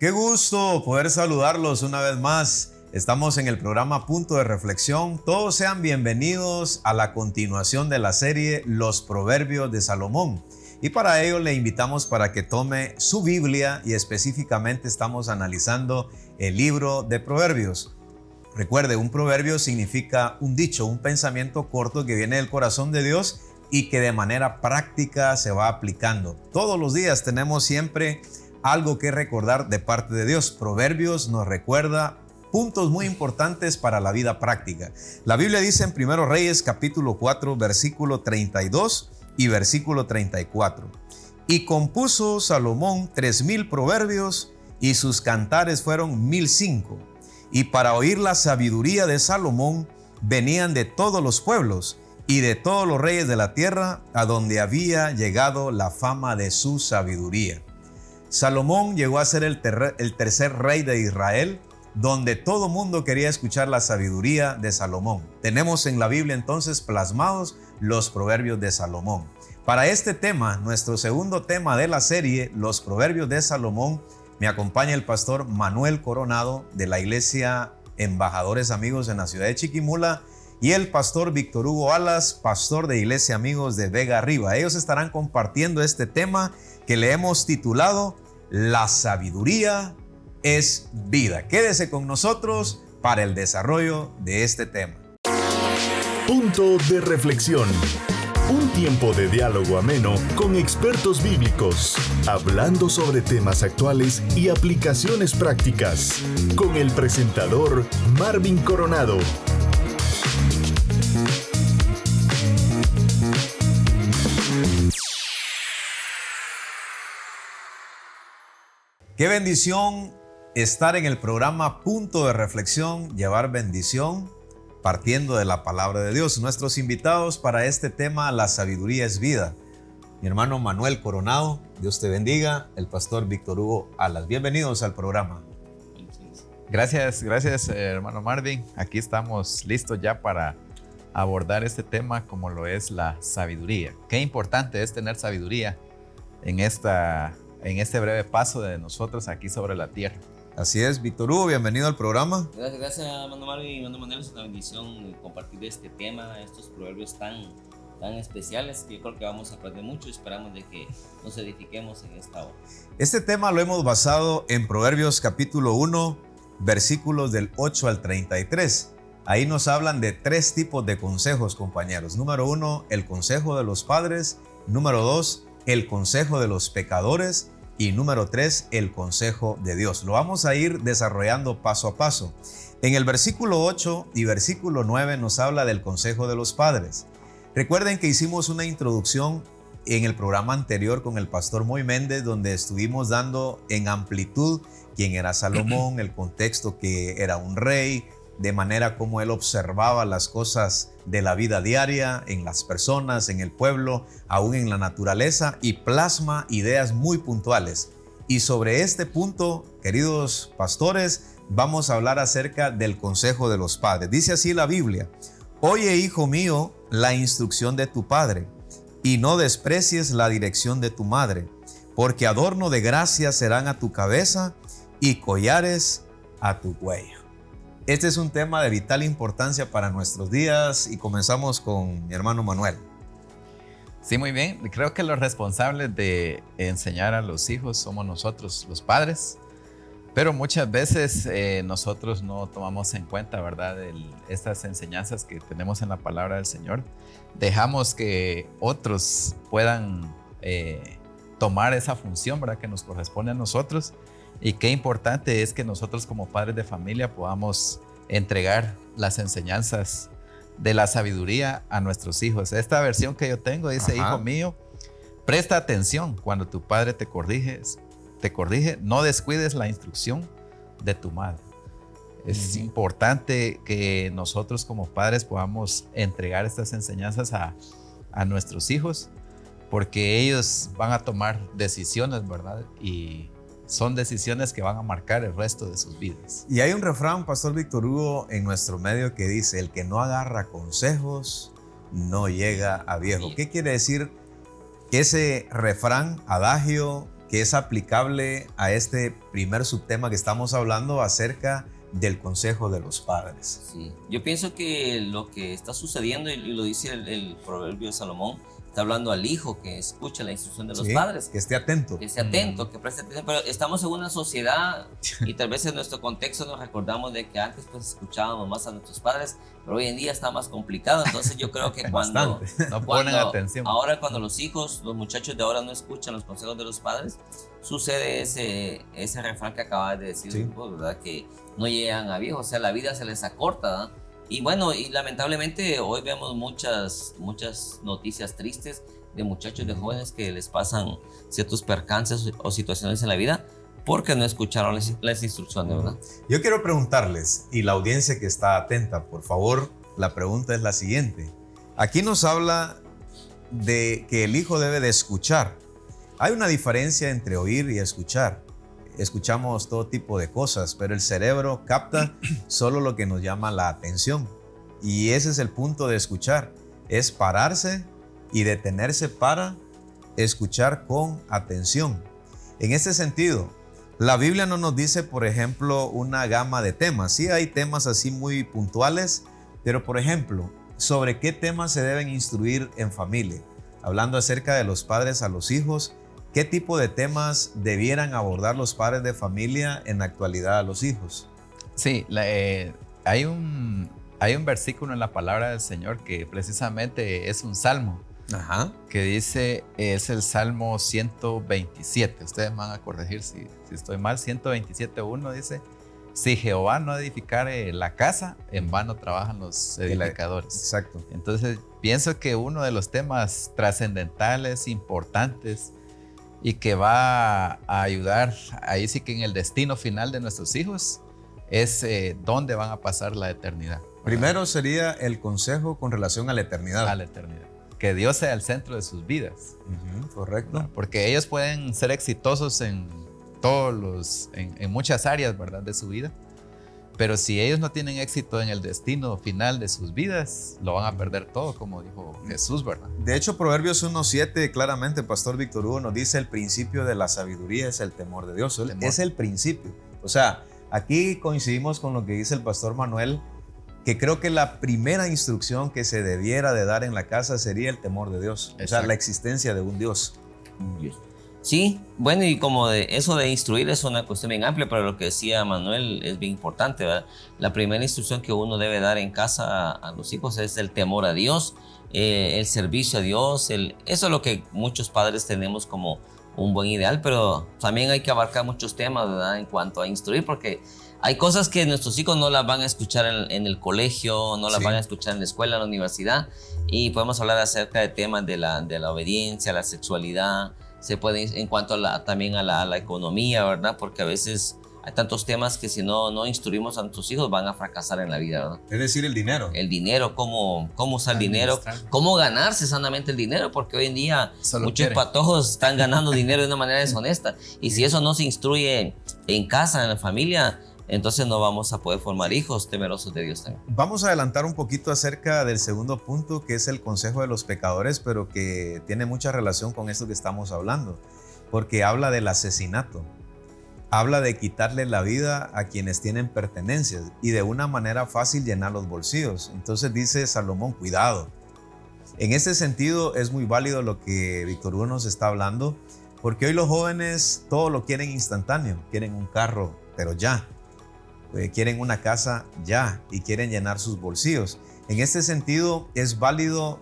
Qué gusto poder saludarlos una vez más. Estamos en el programa Punto de Reflexión. Todos sean bienvenidos a la continuación de la serie Los Proverbios de Salomón. Y para ello le invitamos para que tome su Biblia y específicamente estamos analizando el libro de Proverbios. Recuerde, un proverbio significa un dicho, un pensamiento corto que viene del corazón de Dios y que de manera práctica se va aplicando. Todos los días tenemos siempre algo que recordar de parte de Dios. Proverbios nos recuerda puntos muy importantes para la vida práctica. La Biblia dice en 1 Reyes capítulo 4 versículo 32 y versículo 34. Y compuso Salomón 3000 proverbios y sus cantares fueron 1005. Y para oír la sabiduría de Salomón venían de todos los pueblos y de todos los reyes de la tierra, a donde había llegado la fama de su sabiduría. Salomón llegó a ser el tercer rey de Israel, donde todo mundo quería escuchar la sabiduría de Salomón. Tenemos en la Biblia entonces plasmados los proverbios de Salomón. Para este tema, nuestro segundo tema de la serie, los proverbios de Salomón, me acompaña el pastor Manuel Coronado de la iglesia Embajadores Amigos en la ciudad de Chiquimula y el pastor Víctor Hugo Alas, pastor de Iglesia Amigos de Vega Arriba. Ellos estarán compartiendo este tema que le hemos titulado La sabiduría es vida. Quédese con nosotros para el desarrollo de este tema. Punto de reflexión. Un tiempo de diálogo ameno con expertos bíblicos, hablando sobre temas actuales y aplicaciones prácticas, con el presentador Marvin Coronado. Qué bendición estar en el programa Punto de Reflexión, llevar bendición partiendo de la palabra de Dios. Nuestros invitados para este tema, la sabiduría es vida. Mi hermano Manuel Coronado, Dios te bendiga, el pastor Víctor Hugo Alas. Bienvenidos al programa. Gracias hermano Marvin. Aquí estamos listos ya para abordar este tema como lo es la sabiduría. Qué importante es tener sabiduría en este breve paso de nosotros aquí sobre la tierra. Así es, Víctor Hugo, bienvenido al programa. Gracias, hermano Marvin y hermano Manuel. Es una bendición compartir este tema, estos proverbios tan especiales que yo creo que vamos a aprender mucho y esperamos de que nos edifiquemos en esta hora. Este tema lo hemos basado en Proverbios capítulo 1, versículos del 8 al 33. Ahí nos hablan de 3 tipos de consejos, compañeros. Número 1, el consejo de los padres. Número 2, el consejo de los pecadores. Y número 3, el consejo de Dios. Lo vamos a ir desarrollando paso a paso. En el versículo 8 y versículo 9 nos habla del consejo de los padres. Recuerden que hicimos una introducción en el programa anterior con el pastor Moy Méndez, donde estuvimos dando en amplitud quién era Salomón, el contexto que era un rey, de manera como él observaba las cosas de la vida diaria, en las personas, en el pueblo, aún en la naturaleza, y plasma ideas muy puntuales. Y sobre este punto, queridos pastores, vamos a hablar acerca del consejo de los padres. Dice así la Biblia: Oye, hijo mío, la instrucción de tu padre, y no desprecies la dirección de tu madre, porque adorno de gracia serán a tu cabeza y collares a tu cuello. Este es un tema de vital importancia para nuestros días y comenzamos con mi hermano Manuel. Sí, muy bien. Creo que los responsables de enseñar a los hijos somos nosotros, los padres, pero muchas veces nosotros no tomamos en cuenta, ¿verdad?, estas enseñanzas que tenemos en la palabra del Señor. Dejamos que otros puedan tomar esa función, ¿verdad?, que nos corresponde a nosotros. Y qué importante es que nosotros como padres de familia podamos entregar las enseñanzas de la sabiduría a nuestros hijos. Esta versión que yo tengo dice: Hijo mío, presta atención cuando tu padre te corrige, no descuides la instrucción de tu madre. Es importante que nosotros como padres podamos entregar estas enseñanzas a nuestros hijos, porque ellos van a tomar decisiones, ¿verdad? Y son decisiones que van a marcar el resto de sus vidas. Y hay un refrán, pastor Víctor Hugo, en nuestro medio que dice: el que no agarra consejos no llega a viejo. ¿Qué quiere decir ese refrán, adagio, que es aplicable a este primer subtema que estamos hablando acerca del consejo de los padres? Sí, yo pienso que lo que está sucediendo, y lo dice el proverbio de Salomón, está hablando al hijo que escuche la instrucción de los padres. Que esté atento. Que esté atento, que preste atención. Pero estamos en una sociedad y tal vez en nuestro contexto nos recordamos de que antes pues escuchábamos más a nuestros padres, pero hoy en día está más complicado. Entonces yo creo que cuando no ponen atención. Ahora cuando los muchachos de ahora no escuchan los consejos de los padres, sucede ese refrán que acabas de decir, ¿verdad? Que no llegan a viejo, o sea, la vida se les acorta, ¿verdad? Y bueno, y lamentablemente hoy vemos muchas noticias tristes de muchachos, de jóvenes que les pasan ciertos percances o situaciones en la vida porque no escucharon las instrucciones, ¿verdad? Yo quiero preguntarles, y la audiencia que está atenta, por favor, la pregunta es la siguiente. Aquí nos habla de que el hijo debe de escuchar. Hay una diferencia entre oír y escuchar. Escuchamos todo tipo de cosas, pero el cerebro capta solo lo que nos llama la atención. Y ese es el punto de escuchar, es pararse y detenerse para escuchar con atención. En este sentido, la Biblia no nos dice, por ejemplo, una gama de temas. Sí hay temas así muy puntuales, pero por ejemplo, ¿sobre qué temas se deben instruir en familia? Hablando acerca de los padres a los hijos, ¿qué tipo de temas debieran abordar los padres de familia en la actualidad a los hijos? Sí, hay un versículo en la palabra del Señor que precisamente es un salmo. Ajá. Que dice, es el Salmo 127. Ustedes me van a corregir si estoy mal. 127:1 dice, si Jehová no edificare la casa, en vano trabajan los edificadores. Exacto. Entonces, pienso que uno de los temas trascendentales, importantes, y que va a ayudar ahí sí que en el destino final de nuestros hijos es dónde van a pasar la eternidad. Primero sería el consejo con relación a la eternidad. A la eternidad. Que Dios sea el centro de sus vidas. Correcto. ¿No? Porque ellos pueden ser exitosos en muchas áreas, ¿verdad?, de su vida. Pero si ellos no tienen éxito en el destino final de sus vidas, lo van a perder todo, como dijo Jesús, ¿verdad? De hecho, Proverbios 1:7 claramente, Pastor Víctor Hugo nos dice, el principio de la sabiduría es el temor de Dios. Es el principio. O sea, aquí coincidimos con lo que dice el Pastor Manuel, que creo que la primera instrucción que se debiera de dar en la casa sería el temor de Dios. Exacto. O sea, la existencia de un Dios. Sí, bueno, y como eso de instruir es una cuestión bien amplia, pero lo que decía Manuel es bien importante, ¿verdad? La primera instrucción que uno debe dar en casa a los hijos es el temor a Dios, el servicio a Dios, eso es lo que muchos padres tenemos como un buen ideal, pero también hay que abarcar muchos temas, ¿verdad?, en cuanto a instruir, porque hay cosas que nuestros hijos no las van a escuchar en el colegio, no las van a escuchar en la escuela, en la universidad, y podemos hablar acerca de temas de la obediencia, la sexualidad. Se puede en cuanto también a la economía, ¿verdad? Porque a veces hay tantos temas que si no instruimos a nuestros hijos van a fracasar en la vida, ¿verdad? Es decir, el dinero. El dinero, cómo usar el dinero, cómo ganarse sanamente el dinero, porque hoy en día muchos patojos están ganando dinero de una manera deshonesta. Y si eso no se instruye en casa, en la familia, entonces no vamos a poder formar hijos temerosos de Dios también. Vamos a adelantar un poquito acerca del segundo punto, que es el consejo de los pecadores, pero que tiene mucha relación con esto que estamos hablando, porque habla del asesinato, habla de quitarle la vida a quienes tienen pertenencias y de una manera fácil llenar los bolsillos. Entonces dice Salomón, cuidado. En este sentido es muy válido lo que Víctor Hugo nos está hablando, porque hoy los jóvenes todo lo quieren instantáneo, quieren un carro, pero ya. Quieren una casa ya y quieren llenar sus bolsillos. En este sentido, es válido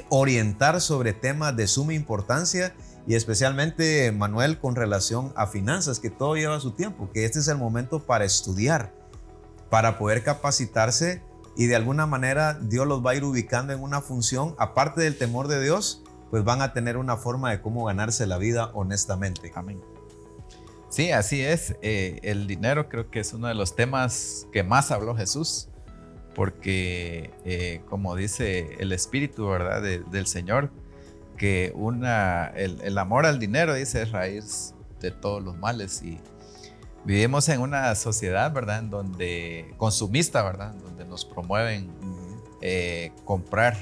orientar sobre temas de suma importancia y especialmente, Manuel, con relación a finanzas, que todo lleva su tiempo, que este es el momento para estudiar, para poder capacitarse y de alguna manera Dios los va a ir ubicando en una función, aparte del temor de Dios, pues van a tener una forma de cómo ganarse la vida honestamente. Amén. Sí, así es. El dinero creo que es uno de los temas que más habló Jesús, porque como dice el Espíritu, ¿verdad?, del Señor, que el amor al dinero, dice, es raíz de todos los males. Y vivimos en una sociedad, ¿verdad?, en donde consumista, ¿verdad?, donde nos promueven comprar,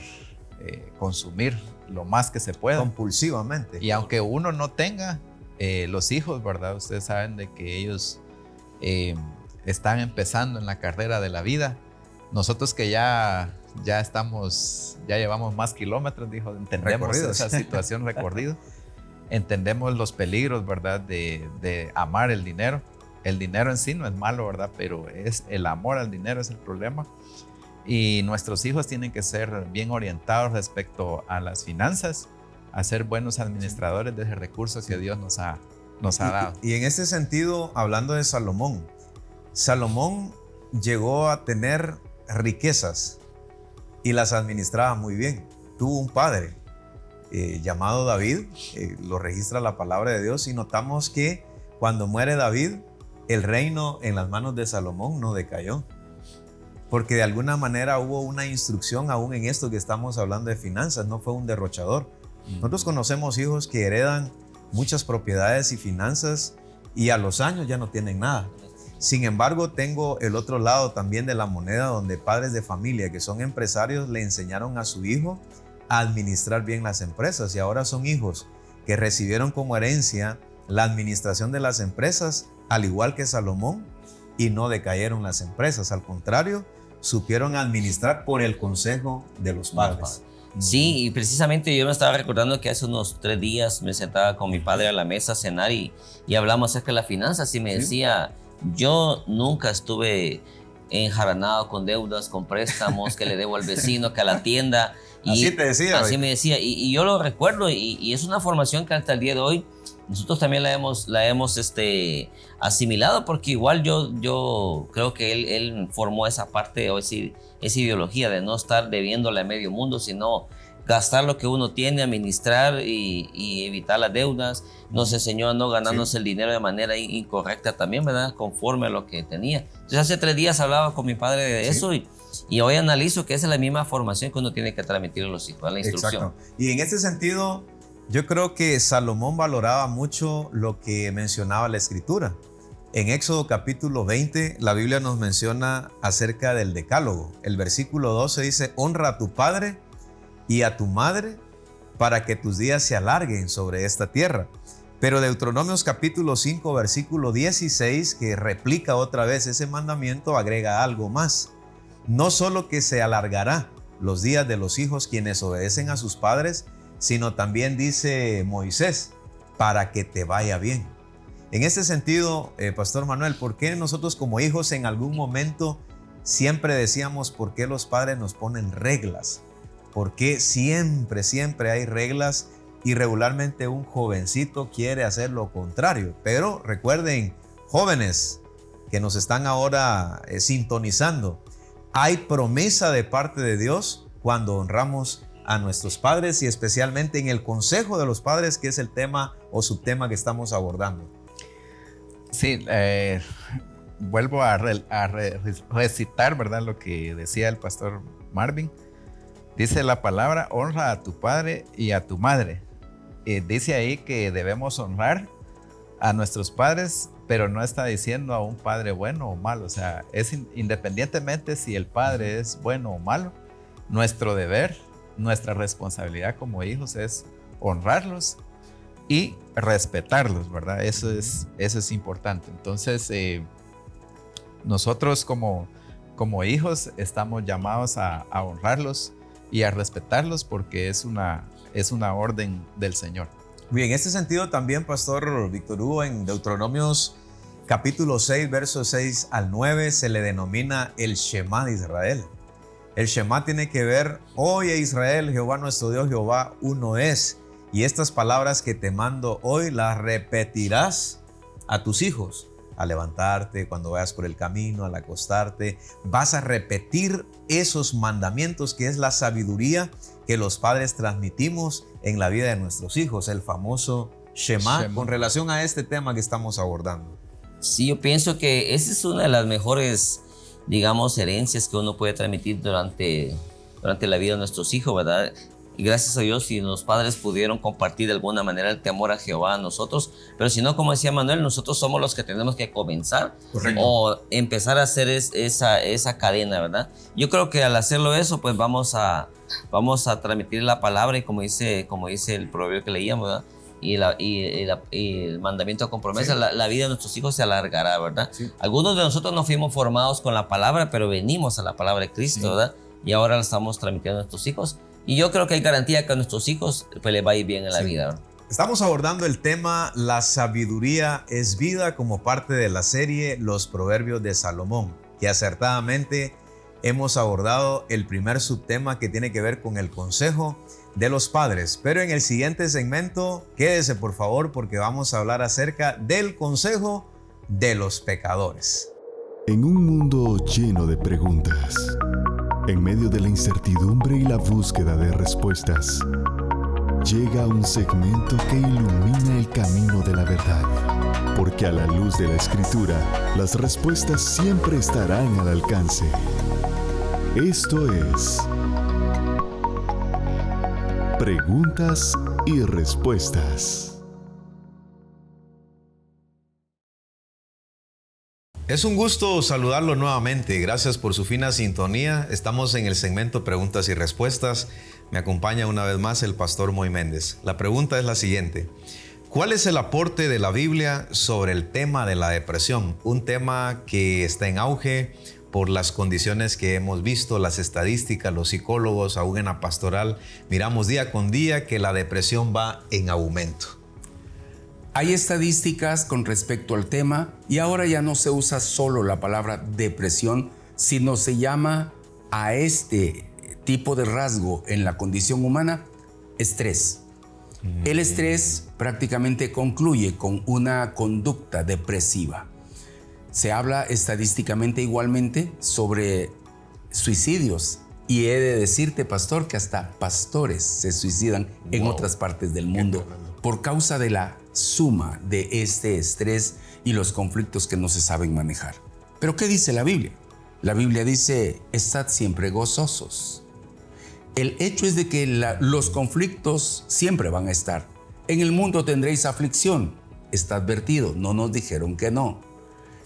consumir lo más que se pueda. Compulsivamente. Y aunque uno no tenga, los hijos, ¿verdad? Ustedes saben de que ellos están empezando en la carrera de la vida. Nosotros que ya llevamos más kilómetros, dijo, entendemos Recorridos. esa situación recorrido, entendemos los peligros, ¿verdad? De amar el dinero. El dinero en sí no es malo, ¿verdad? Pero es el amor al dinero es el problema. Y nuestros hijos tienen que ser bien orientados respecto a las finanzas, a ser buenos administradores de recursos que Dios nos ha dado. Y en este sentido, hablando de Salomón, Salomón llegó a tener riquezas y las administraba muy bien. Tuvo un padre llamado David, lo registra la palabra de Dios, y notamos que cuando muere David, el reino en las manos de Salomón no decayó, porque de alguna manera hubo una instrucción aún en esto que estamos hablando de finanzas, no fue un derrochador. Nosotros conocemos hijos que heredan muchas propiedades y finanzas y a los años ya no tienen nada. Sin embargo, tengo el otro lado también de la moneda, donde padres de familia que son empresarios le enseñaron a su hijo a administrar bien las empresas, y ahora son hijos que recibieron como herencia la administración de las empresas, al igual que Salomón, y no decayeron las empresas. Al contrario, supieron administrar por el consejo de los padres. Sí, y precisamente yo me estaba recordando que hace unos 3 días me sentaba con mi padre a la mesa a cenar y hablamos acerca de las finanzas, y me decía, yo nunca estuve enjaranado con deudas, con préstamos, que le debo al vecino, que a la tienda. Y así te decía. Así me decía, y yo lo recuerdo, y es una formación que hasta el día de hoy nosotros también la hemos asimilado, porque igual yo creo que él formó esa parte, o esa ideología de no estar debiéndole a medio mundo, sino gastar lo que uno tiene, administrar y evitar las deudas. Nos enseñó a no ganarnos el dinero de manera incorrecta también, ¿verdad? Conforme a lo que tenía. Entonces hace 3 días hablaba con mi padre de eso, y hoy analizo que esa es la misma formación que uno tiene que transmitir a los hijos, a la instrucción. Exacto. Y en este sentido, yo creo que Salomón valoraba mucho lo que mencionaba la Escritura. En Éxodo capítulo 20, la Biblia nos menciona acerca del decálogo. El versículo 12 dice, honra a tu padre y a tu madre para que tus días se alarguen sobre esta tierra. Pero Deuteronomios capítulo 5, versículo 16, que replica otra vez ese mandamiento, agrega algo más. No solo que se alargará los días de los hijos quienes obedecen a sus padres, sino también dice Moisés, para que te vaya bien. En este sentido, Pastor Manuel, ¿por qué nosotros como hijos en algún momento siempre decíamos por qué los padres nos ponen reglas? ¿Por qué siempre hay reglas y regularmente un jovencito quiere hacer lo contrario? Pero recuerden, jóvenes que nos están ahora sintonizando, hay promesa de parte de Dios cuando honramos a nuestros padres, y especialmente en el consejo de los padres, que es el tema o subtema que estamos abordando. Sí, vuelvo a recitar, ¿verdad? Lo que decía el pastor Marvin. Dice la palabra, honra a tu padre y a tu madre. Dice ahí que debemos honrar a nuestros padres, pero no está diciendo a un padre bueno o malo. O sea, es independientemente si el padre es bueno o malo, nuestro deber, nuestra responsabilidad como hijos es honrarlos y respetarlos, ¿verdad? Eso es importante. Entonces, nosotros como hijos estamos llamados a honrarlos y a respetarlos, porque es una orden del Señor. Bien, en este sentido también, Pastor Víctor Hugo, en Deuteronomios capítulo 6, versos 6 al 9, se le denomina el Shema de Israel. El Shema tiene que ver, oye Israel, Jehová nuestro Dios, Jehová uno es. Y estas palabras que te mando hoy las repetirás a tus hijos. Al levantarte, cuando vayas por el camino, al acostarte, vas a repetir esos mandamientos, que es la sabiduría que los padres transmitimos en la vida de nuestros hijos, el famoso Shema, con relación a este tema que estamos abordando. Sí, yo pienso que esa es una de las mejores, digamos, herencias que uno puede transmitir durante la vida de nuestros hijos, ¿verdad? Y gracias a Dios, si los padres pudieron compartir de alguna manera el temor a Jehová a nosotros, pero si no, como decía Manuel, nosotros somos los que tenemos que comenzar. Correcto. O empezar a hacer esa cadena, ¿verdad? Yo creo que al hacerlo eso, pues vamos a transmitir la palabra, y como dice el proverbio que leíamos, ¿verdad? y el mandamiento con promesa, Sí. la vida de nuestros hijos se alargará, ¿verdad? Sí. Algunos de nosotros no fuimos formados con la palabra, pero venimos a la palabra de Cristo, Sí. ¿verdad? Y ahora la estamos transmitiendo a nuestros hijos. Y yo creo que hay garantía que a nuestros hijos pues, les va a ir bien en la Sí. vida, ¿verdad? Estamos abordando el tema La sabiduría es vida como parte de la serie Los Proverbios de Salomón, que acertadamente hemos abordado el primer subtema que tiene que ver con el consejo de los padres. Pero en el siguiente segmento, quédese por favor porque vamos a hablar acerca del consejo de los pecadores. En un mundo lleno de preguntas, en medio de la incertidumbre y la búsqueda de respuestas, llega un segmento que ilumina el camino de la verdad. Porque a la luz de la Escritura, las respuestas siempre estarán al alcance. Esto es Preguntas y Respuestas. Es un gusto saludarlo nuevamente. Gracias por su fina sintonía. Estamos en el segmento Preguntas y Respuestas. Me acompaña una vez más el pastor Moy Méndez. La pregunta es la siguiente. ¿Cuál es el aporte de la Biblia sobre el tema de la depresión? Un tema que está en auge por las condiciones que hemos visto, las estadísticas, los psicólogos, aún en la pastoral. Miramos día con día que la depresión va en aumento. Hay estadísticas con respecto al tema y ahora ya no se usa solo la palabra depresión, sino se llama a este tipo de rasgo en la condición humana estrés. El estrés prácticamente concluye con una conducta depresiva. Se habla estadísticamente igualmente sobre suicidios y he de decirte, pastor, que hasta pastores se suicidan en otras partes del mundo por causa de la suma de este estrés y los conflictos que no se saben manejar. ¿Pero qué dice la Biblia? La Biblia dice, estad siempre gozosos. El hecho es de que los conflictos siempre van a estar. En el mundo tendréis aflicción. Está advertido, no nos dijeron que no.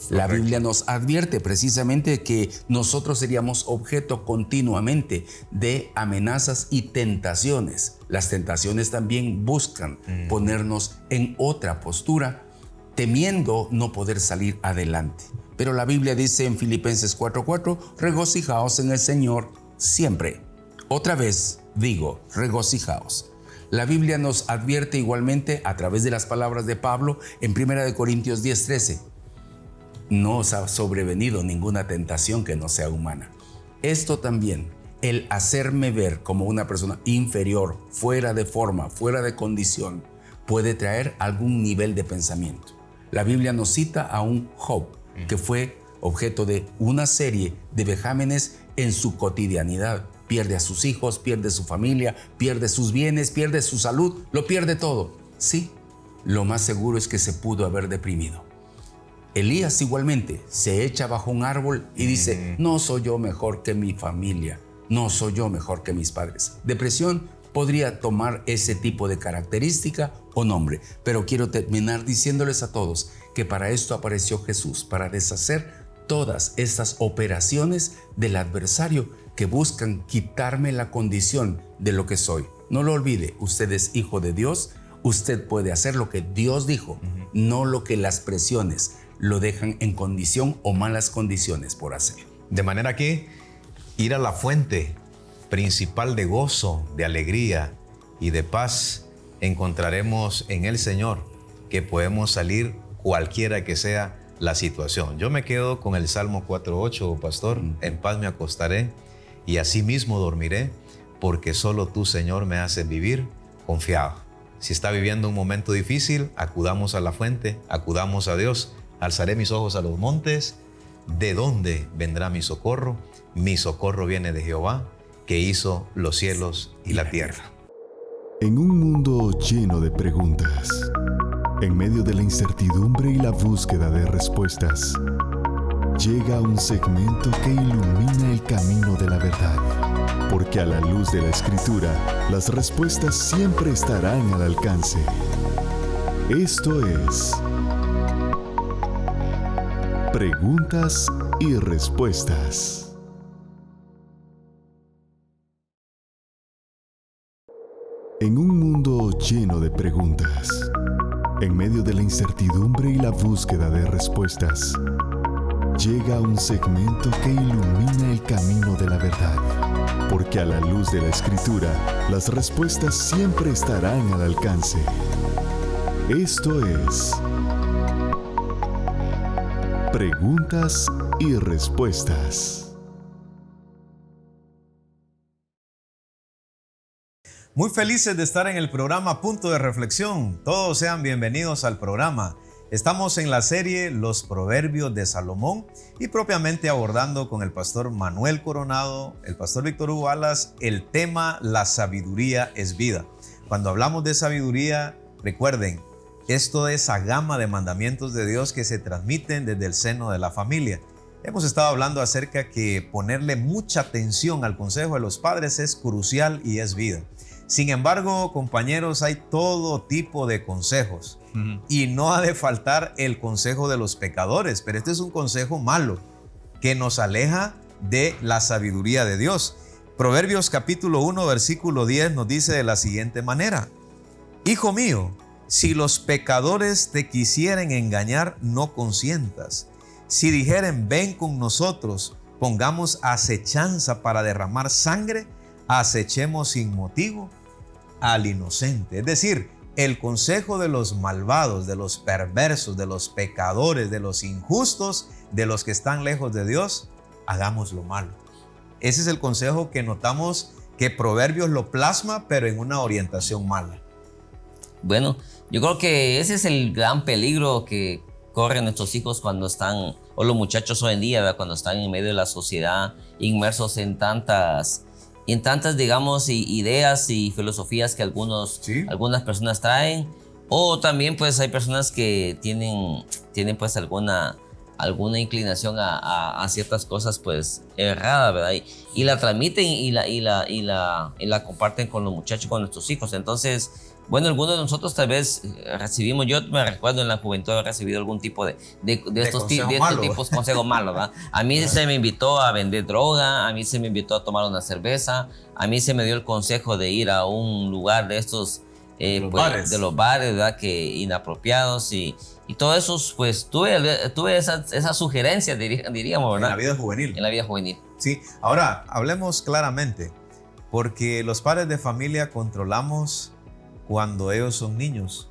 La Biblia nos advierte precisamente que nosotros seríamos objeto continuamente de amenazas y tentaciones. Las tentaciones también buscan ponernos en otra postura, temiendo no poder salir adelante. Pero la Biblia dice en Filipenses 4:4, regocijaos en el Señor siempre. Otra vez digo, regocijaos. La Biblia nos advierte igualmente a través de las palabras de Pablo en 1 Corintios 10:13. No os ha sobrevenido ninguna tentación que no sea humana. Esto también, el hacerme ver como una persona inferior, fuera de forma, fuera de condición, puede traer algún nivel de pensamiento. La Biblia nos cita a un Job que fue objeto de una serie de vejámenes en su cotidianidad. Pierde a sus hijos, pierde su familia, pierde sus bienes, pierde su salud, lo pierde todo. Sí, lo más seguro es que se pudo haber deprimido. Elías igualmente se echa bajo un árbol y dice, no soy yo mejor que mi familia, no soy yo mejor que mis padres. Depresión podría tomar ese tipo de característica o nombre, pero quiero terminar diciéndoles a todos que para esto apareció Jesús, para deshacer todas estas operaciones del adversario que buscan quitarme la condición de lo que soy. No lo olvide, usted es hijo de Dios, usted puede hacer lo que Dios dijo, no lo que las presiones lo dejan en condición o malas condiciones por hacer. De manera que ir a la fuente principal de gozo, de alegría y de paz encontraremos en el Señor, que podemos salir cualquiera que sea la situación. Yo me quedo con el Salmo 4:8, pastor, en paz me acostaré y asimismo dormiré, porque solo tú, Señor, me haces vivir confiado. Si está viviendo un momento difícil, acudamos a la fuente, acudamos a Dios. Alzaré mis ojos a los montes, ¿de dónde vendrá mi socorro? Mi socorro viene de Jehová, que hizo los cielos y la tierra. En un mundo lleno de preguntas, en medio de la incertidumbre y la búsqueda de respuestas, llega un segmento que ilumina el camino de la verdad. Porque a la luz de la Escritura, las respuestas siempre estarán al alcance. Esto es Preguntas y Respuestas. En un mundo lleno de preguntas. En medio de la incertidumbre y la búsqueda de respuestas, llega un segmento que ilumina el camino de la verdad. Porque a la luz de la Escritura, las respuestas siempre estarán al alcance. Esto es Preguntas y Respuestas. Muy felices de estar en el programa Punto de Reflexión. Todos sean bienvenidos al programa. Estamos en la serie Los Proverbios de Salomón y propiamente abordando con el pastor Manuel Coronado, el pastor Víctor Hugo Alas, el tema La sabiduría es vida. Cuando hablamos de sabiduría, recuerden, esto es esa gama de mandamientos de Dios que se transmiten desde el seno de la familia. Hemos estado hablando acerca que ponerle mucha atención al consejo de los padres es crucial y es vida. Sin embargo, compañeros, hay todo tipo de consejos y no ha de faltar el consejo de los pecadores, pero este es un consejo malo que nos aleja de la sabiduría de Dios. Proverbios capítulo 1, versículo 10 nos dice de la siguiente manera: Hijo mío, si los pecadores te quisieren engañar, no consientas. Si dijeren, ven con nosotros, pongamos acechanza para derramar sangre, acechemos sin motivo al inocente. Es decir, el consejo de los malvados, de los perversos, de los pecadores, de los injustos, de los que están lejos de Dios, hagamos lo malo. Ese es el consejo que notamos que Proverbios lo plasma, pero en una orientación mala. Bueno, yo creo que ese es el gran peligro que corren nuestros hijos cuando están, o los muchachos hoy en día, ¿verdad? Cuando están en medio de la sociedad, inmersos en tantas, digamos, ideas y filosofías que algunas personas traen, o también pues hay personas que tienen pues alguna inclinación a ciertas cosas pues erradas, ¿verdad? Y la transmiten y la comparten con los muchachos, con nuestros hijos. Entonces, bueno, algunos de nosotros tal vez recibimos, yo me recuerdo en la juventud haber recibido algún tipo de estos tipos de consejos malos, ¿verdad? A mí se me invitó a vender droga, a mí se me invitó a tomar una cerveza, a mí se me dio el consejo de ir a un lugar de estos, de los bares, ¿verdad? Que inapropiados y todo eso, pues tuve esas sugerencias, diríamos, ¿verdad? En la vida juvenil. En la vida juvenil. Sí, ahora hablemos claramente, porque los padres de familia controlamos cuando ellos son niños,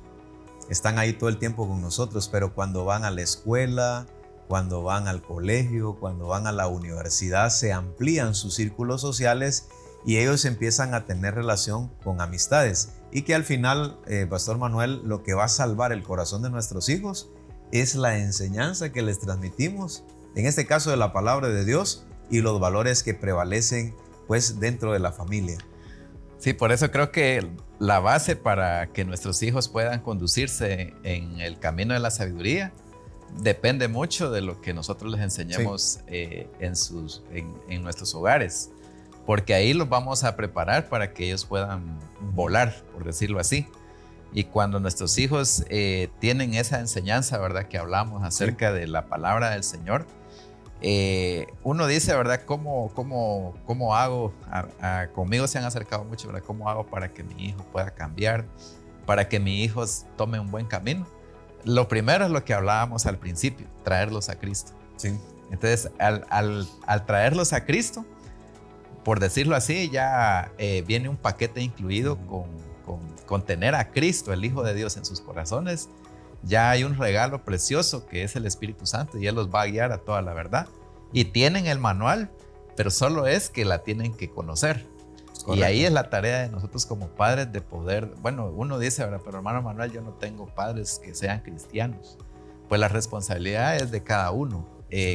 están ahí todo el tiempo con nosotros, pero cuando van a la escuela, cuando van al colegio, cuando van a la universidad, se amplían sus círculos sociales y ellos empiezan a tener relación con amistades. Y que al final, Pastor Manuel, lo que va a salvar el corazón de nuestros hijos es la enseñanza que les transmitimos, en este caso de la palabra de Dios y los valores que prevalecen pues dentro de la familia. Sí, por eso creo que la base para que nuestros hijos puedan conducirse en el camino de la sabiduría depende mucho de lo que nosotros les enseñemos en nuestros hogares, porque ahí los vamos a preparar para que ellos puedan volar, por decirlo así. Y cuando nuestros hijos tienen esa enseñanza, ¿verdad? Que hablamos acerca de la palabra del Señor, uno dice, ¿verdad? ¿Cómo hago? Conmigo se han acercado mucho, ¿verdad? ¿Cómo hago para que mi hijo pueda cambiar? Para que mi hijo tome un buen camino. Lo primero es lo que hablábamos al principio, traerlos a Cristo. Sí. Entonces, al traerlos a Cristo, por decirlo así, ya viene un paquete incluido con tener a Cristo, el Hijo de Dios, en sus corazones. Ya hay un regalo precioso que es el Espíritu Santo y Él los va a guiar a toda la verdad. Y tienen el manual, pero solo es que la tienen que conocer. Correcto. Y ahí es la tarea de nosotros como padres de poder, bueno, uno dice, ¿verdad? Pero hermano Manuel, yo no tengo padres que sean cristianos. Pues la responsabilidad es de cada uno.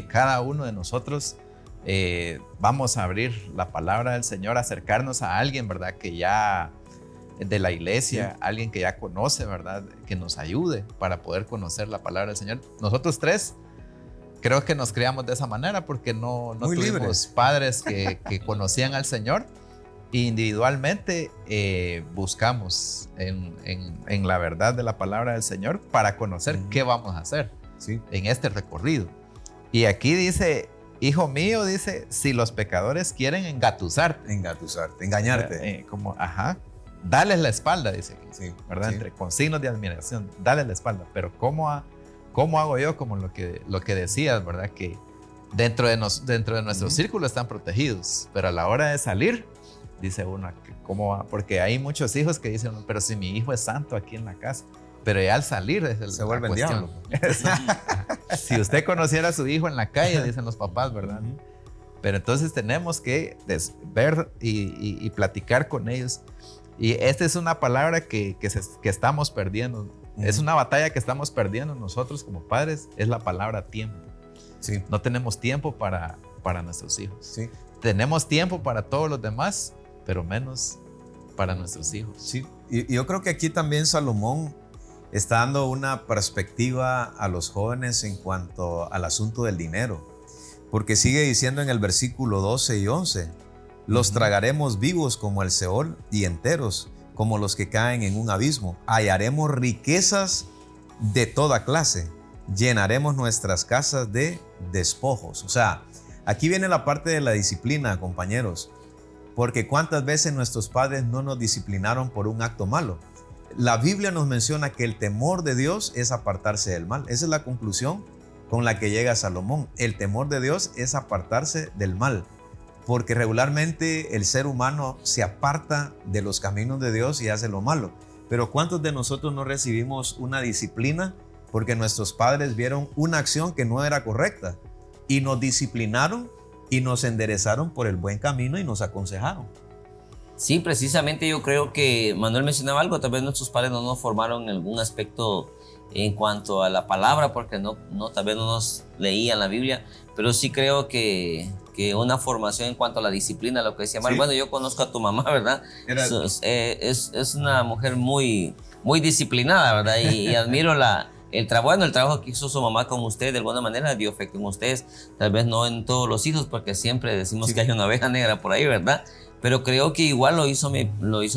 Cada uno de nosotros vamos a abrir la palabra del Señor, acercarnos a alguien, ¿verdad? Que ya de la iglesia, alguien que ya conoce, ¿verdad? Que nos ayude para poder conocer la palabra del Señor. Nosotros tres creo que nos criamos de esa manera porque no tuvimos libres padres que conocían al Señor. Individualmente buscamos en la verdad de la palabra del Señor para conocer qué vamos a hacer en este recorrido. Y aquí dice, hijo mío, dice, si los pecadores quieren engatusarte, engañarte. dales la espalda, dice aquí, Sí, ¿verdad? sí. Con signos de admiración, dales la espalda. Pero ¿cómo hago yo? Como lo que decías, ¿verdad? Que dentro de nuestro círculo están protegidos, pero a la hora de salir, dice uno, ¿cómo va? Porque hay muchos hijos que dicen, pero si mi hijo es santo aquí en la casa, pero ya al salir Se vuelve el diablo. Si usted conociera a su hijo en la calle, dicen los papás, ¿verdad? Pero entonces tenemos que ver y platicar con ellos. Y esta es una palabra que estamos perdiendo. Es una batalla que estamos perdiendo nosotros como padres, es la palabra tiempo. Sí. No tenemos tiempo para nuestros hijos. Sí. Tenemos tiempo para todos los demás, pero menos para nuestros hijos. Sí. Y yo creo que aquí también Salomón está dando una perspectiva a los jóvenes en cuanto al asunto del dinero. Porque sigue diciendo en el versículo 12 y 11, los tragaremos vivos como el Seol y enteros como los que caen en un abismo. Hallaremos riquezas de toda clase. Llenaremos nuestras casas de despojos. O sea, aquí viene la parte de la disciplina, compañeros. Porque cuántas veces nuestros padres no nos disciplinaron por un acto malo. La Biblia nos menciona que el temor de Dios es apartarse del mal. Esa es la conclusión con la que llega Salomón. El temor de Dios es apartarse del mal. Porque regularmente el ser humano se aparta de los caminos de Dios y hace lo malo. Pero ¿cuántos de nosotros no recibimos una disciplina porque nuestros padres vieron una acción que no era correcta y nos disciplinaron y nos enderezaron por el buen camino y nos aconsejaron? Sí, precisamente yo creo que Manuel mencionaba algo, tal vez nuestros padres no nos formaron en algún aspecto en cuanto a la palabra, porque tal vez no nos leían la Biblia, pero sí creo que una formación en cuanto a la disciplina, lo que decía Manuel. Sí. Bueno, yo conozco a tu mamá, ¿verdad? Es una mujer muy, muy disciplinada, ¿verdad? Y admiro el trabajo que hizo su mamá con usted, de alguna manera dio efecto en ustedes, tal vez no en todos los hijos, porque siempre decimos que hay una oveja negra por ahí, ¿verdad? Pero creo que igual lo hizo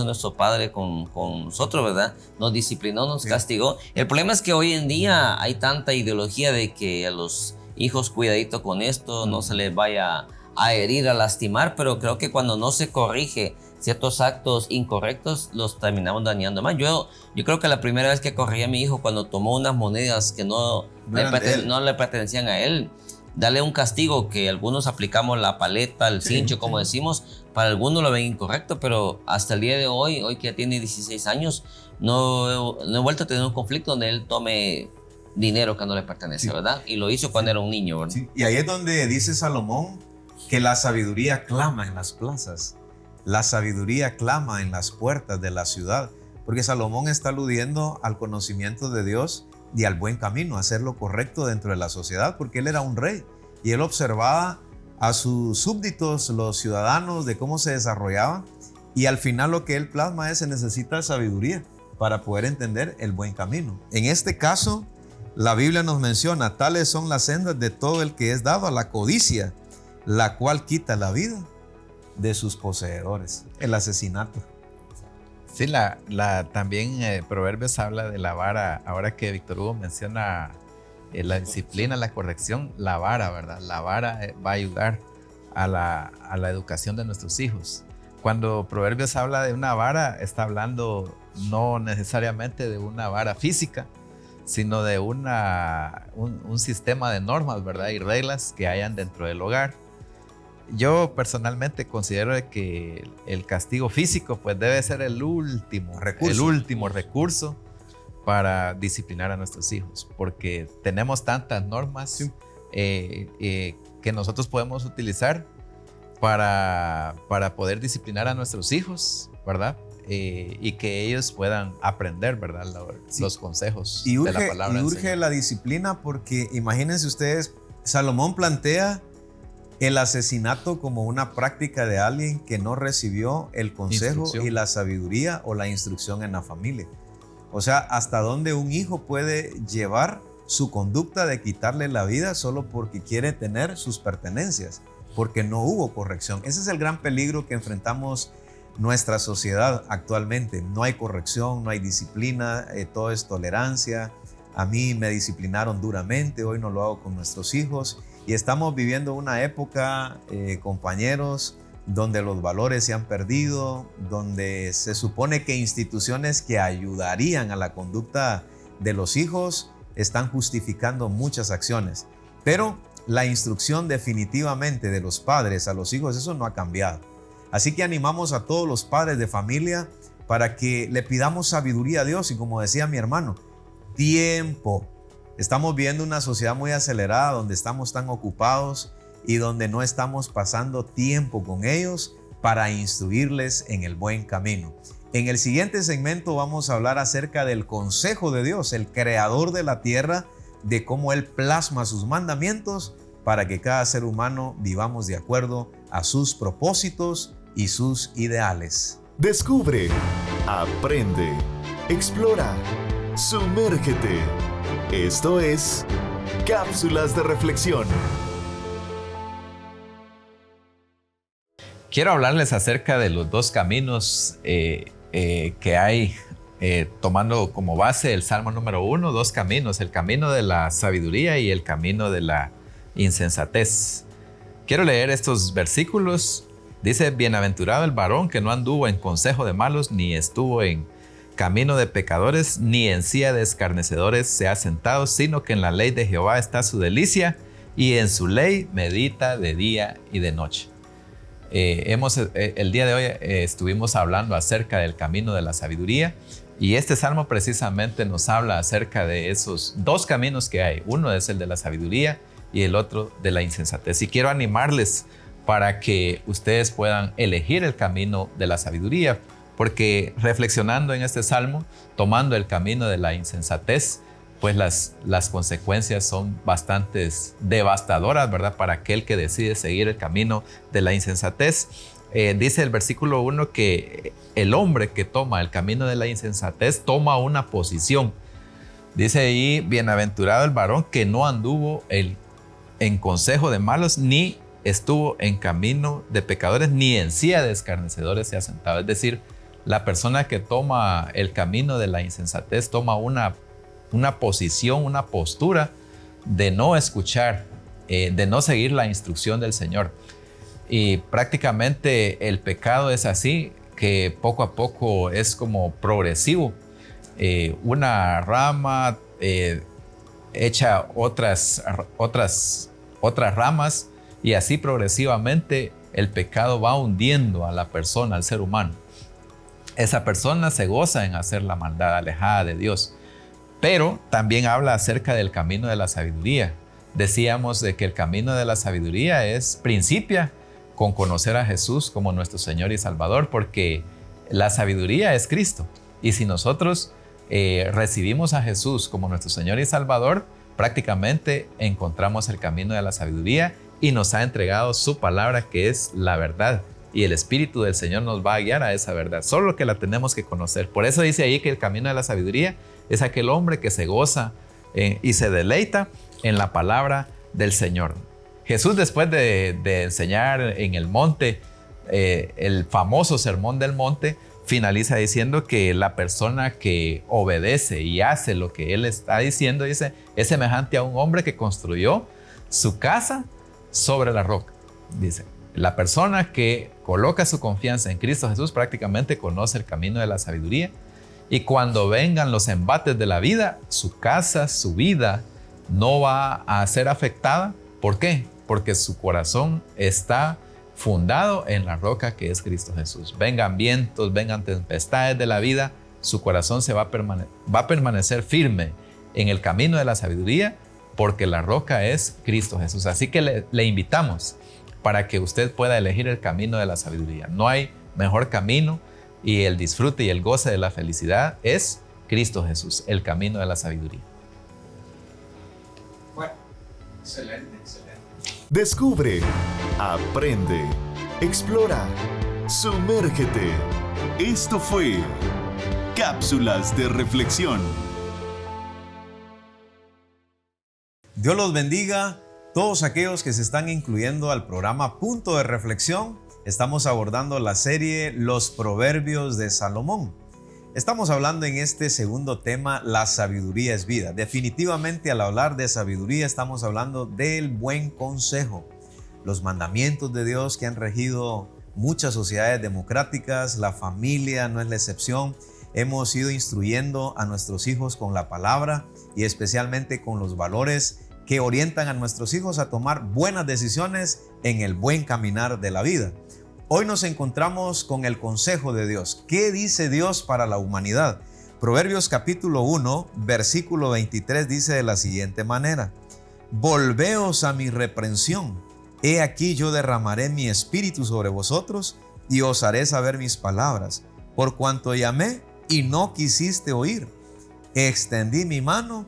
nuestro padre con nosotros, ¿verdad? Nos disciplinó, nos castigó. El problema es que hoy en día hay tanta ideología de que a los hijos, cuidadito con esto, no se les vaya a herir, a lastimar, pero creo que cuando no se corrige ciertos actos incorrectos, los terminamos dañando más. Yo creo que la primera vez que corregí a mi hijo cuando tomó unas monedas que no le pertenecían a él, darle un castigo, que algunos aplicamos la paleta, el cincho, como decimos, para algunos lo ven incorrecto, pero hasta el día de hoy que ya tiene 16 años, no he vuelto a tener un conflicto donde él tome dinero que no le pertenece, ¿verdad? Y lo hizo cuando era un niño, ¿verdad? Sí. Y ahí es donde dice Salomón que la sabiduría clama en las plazas, la sabiduría clama en las puertas de la ciudad, porque Salomón está aludiendo al conocimiento de Dios y al buen camino, a hacer lo correcto dentro de la sociedad, porque él era un rey y él observaba a sus súbditos, los ciudadanos, de cómo se desarrollaban, y al final lo que él plasma es: se necesita sabiduría para poder entender el buen camino. En este caso, la Biblia nos menciona: tales son las sendas de todo el que es dado a la codicia, la cual quita la vida de sus poseedores. El asesinato. Sí, también Proverbios habla de la vara. Ahora que Víctor Hugo menciona la disciplina, la corrección, la vara, ¿verdad? La vara va a ayudar a la educación de nuestros hijos. Cuando Proverbios habla de una vara, está hablando no necesariamente de una vara física, sino de un sistema de normas, ¿verdad? Y reglas que hayan dentro del hogar. Yo personalmente considero que el castigo físico pues debe ser el último recurso para disciplinar a nuestros hijos, porque tenemos tantas normas que nosotros podemos utilizar para poder disciplinar a nuestros hijos, ¿verdad? Y que ellos puedan aprender, ¿verdad? Los consejos de la palabra. Y urge la disciplina, porque imagínense ustedes, Salomón plantea el asesinato como una práctica de alguien que no recibió el consejo y la sabiduría o la instrucción en la familia. O sea, hasta dónde un hijo puede llevar su conducta de quitarle la vida solo porque quiere tener sus pertenencias, porque no hubo corrección. Ese es el gran peligro que enfrentamos nuestra sociedad actualmente. No hay corrección, no hay disciplina, todo es tolerancia. A mí me disciplinaron duramente, hoy no lo hago con nuestros hijos. Y estamos viviendo una época, compañeros, donde los valores se han perdido, donde se supone que instituciones que ayudarían a la conducta de los hijos están justificando muchas acciones. Pero la instrucción definitivamente de los padres a los hijos, eso no ha cambiado. Así que animamos a todos los padres de familia para que le pidamos sabiduría a Dios y, como decía mi hermano, tiempo. Estamos viendo una sociedad muy acelerada donde estamos tan ocupados y donde no estamos pasando tiempo con ellos para instruirles en el buen camino. En el siguiente segmento vamos a hablar acerca del consejo de Dios, el creador de la tierra, de cómo Él plasma sus mandamientos para que cada ser humano vivamos de acuerdo a sus propósitos y sus ideales. Descubre, aprende, explora, sumérgete. Esto es Cápsulas de Reflexión. Quiero hablarles acerca de los dos caminos que hay, tomando como base el Salmo número 1, dos caminos, el camino de la sabiduría y el camino de la insensatez. Quiero leer estos versículos. Dice: bienaventurado el varón que no anduvo en consejo de malos, ni estuvo en camino de pecadores, ni en silla de escarnecedores se ha sentado, sino que en la ley de Jehová está su delicia, y en su ley medita de día y de noche. El día de hoy estuvimos hablando acerca del camino de la sabiduría, y este salmo precisamente nos habla acerca de esos dos caminos que hay. Uno es el de la sabiduría y el otro de la insensatez. Y quiero animarles para que ustedes puedan elegir el camino de la sabiduría, porque reflexionando en este salmo, tomando el camino de la insensatez, pues las consecuencias son bastante devastadoras, ¿verdad? Para aquel que decide seguir el camino de la insensatez. Dice el versículo 1 que el hombre que toma el camino de la insensatez toma una posición. Dice ahí: bienaventurado el varón que no anduvo en consejo de malos, ni estuvo en camino de pecadores, ni en silla de escarnecedores se ha sentado. Es decir, la persona que toma el camino de la insensatez toma una posición, una postura de no escuchar, de no seguir la instrucción del Señor. Y prácticamente el pecado es así, que poco a poco es como progresivo. Una rama echa otras ramas, y así progresivamente el pecado va hundiendo a la persona, al ser humano. Esa persona se goza en hacer la maldad, alejada de Dios. Pero también habla acerca del camino de la sabiduría. Decíamos de que el camino de la sabiduría principia con conocer a Jesús como nuestro Señor y Salvador, porque la sabiduría es Cristo. Y si nosotros recibimos a Jesús como nuestro Señor y Salvador, prácticamente encontramos el camino de la sabiduría y nos ha entregado su palabra, que es la verdad. Y el Espíritu del Señor nos va a guiar a esa verdad, solo que la tenemos que conocer. Por eso dice ahí que el camino de la sabiduría es aquel hombre que se goza y se deleita en la palabra del Señor. Jesús, después de enseñar en el monte, el famoso sermón del monte, finaliza diciendo que la persona que obedece y hace lo que Él está diciendo, dice, es semejante a un hombre que construyó su casa sobre la roca. Dice, la persona que coloca su confianza en Cristo Jesús prácticamente conoce el camino de la sabiduría, y cuando vengan los embates de la vida, su casa, su vida no va a ser afectada. ¿Por qué? Porque su corazón está fundado en la roca que es Cristo Jesús. Vengan vientos, vengan tempestades de la vida, su corazón va a permanecer firme en el camino de la sabiduría, porque la roca es Cristo Jesús. Así que le invitamos para que usted pueda elegir el camino de la sabiduría. No hay mejor camino, y el disfrute y el goce de la felicidad es Cristo Jesús, el camino de la sabiduría. Bueno, excelente. Descubre, aprende, explora, sumérgete. Esto fue Cápsulas de Reflexión. Dios los bendiga. Todos aquellos que se están incluyendo al programa Punto de Reflexión, estamos abordando la serie Los Proverbios de Salomón. Estamos hablando en este segundo tema, la sabiduría es vida. Definitivamente, al hablar de sabiduría estamos hablando del buen consejo, los mandamientos de Dios que han regido muchas sociedades democráticas, la familia no es la excepción. Hemos ido instruyendo a nuestros hijos con la palabra y especialmente con los valores que orientan a nuestros hijos a tomar buenas decisiones en el buen caminar de la vida. Hoy nos encontramos con el consejo de Dios. ¿Qué dice Dios para la humanidad? Proverbios capítulo 1, versículo 23 dice de la siguiente manera: Volveos a mi reprensión. He aquí yo derramaré mi espíritu sobre vosotros y os haré saber mis palabras. Por cuanto llamé y no quisiste oír, extendí mi mano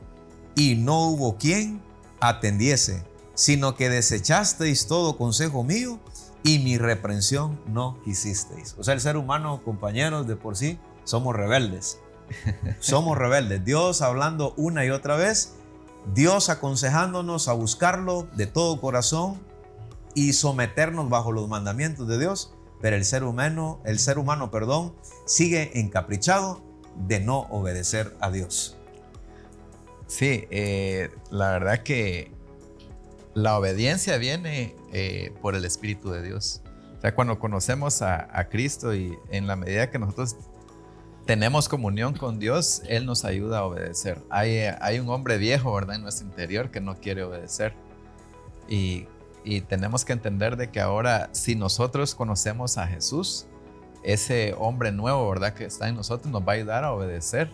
y no hubo quien atendiese, sino que desechasteis todo consejo mío y mi reprensión no quisisteis. O sea, el ser humano, compañeros, de por sí somos rebeldes. Somos rebeldes. Dios hablando una y otra vez, Dios aconsejándonos a buscarlo de todo corazón y someternos bajo los mandamientos de Dios, pero el ser humano, sigue encaprichado de no obedecer a Dios. Sí, la verdad que la obediencia viene por el Espíritu de Dios. O sea, cuando conocemos a Cristo y en la medida que nosotros tenemos comunión con Dios, Él nos ayuda a obedecer. Hay un hombre viejo, ¿verdad?, en nuestro interior que no quiere obedecer. Y tenemos que entender de que ahora, si nosotros conocemos a Jesús, ese hombre nuevo, ¿verdad?, que está en nosotros, nos va a ayudar a obedecer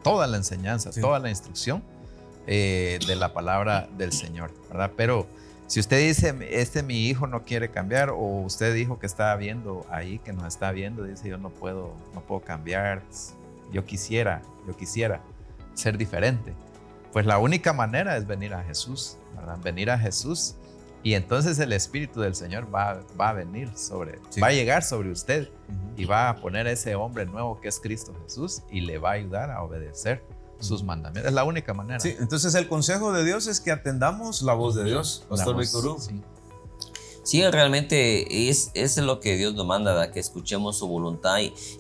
toda la enseñanza, sí, toda la instrucción de la palabra del Señor, ¿verdad? Pero si usted dice, mi hijo no quiere cambiar, o usted dijo que está viendo ahí, que nos está viendo, dice, yo no puedo cambiar, yo quisiera ser diferente. Pues la única manera es venir a Jesús, ¿verdad? Venir a Jesús. Y entonces el Espíritu del Señor va a venir sí, va a llegar sobre usted y va a poner a ese hombre nuevo que es Cristo Jesús y le va a ayudar a obedecer sus mandamientos. Es la única manera. Sí, entonces el consejo de Dios es que atendamos la voz de Dios. Pastor Víctor Hugo. Sí. Sí, realmente es lo que Dios nos manda, ¿verdad? Que escuchemos su voluntad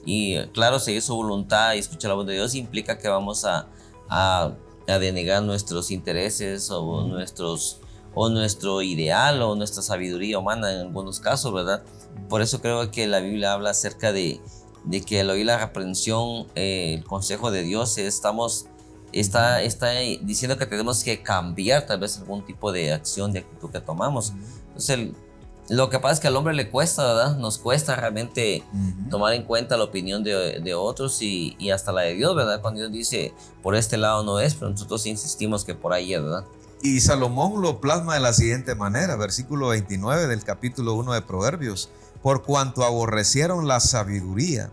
y claro, seguir su voluntad y escuchar la voz de Dios implica que vamos a denegar nuestros intereses o nuestro ideal o nuestra sabiduría humana en algunos casos, ¿verdad? Por eso creo que la Biblia habla acerca de que al oír la reprensión, el consejo de Dios, está diciendo que tenemos que cambiar tal vez algún tipo de acción, de actitud que tomamos. Entonces, lo que pasa es que al hombre le cuesta, ¿verdad? Nos cuesta realmente tomar en cuenta la opinión de otros y hasta la de Dios, ¿verdad? Cuando Dios dice, por este lado no es, pero nosotros insistimos que por ahí es, ¿verdad? Y Salomón lo plasma de la siguiente manera, versículo 29 del capítulo 1 de Proverbios: por cuanto aborrecieron la sabiduría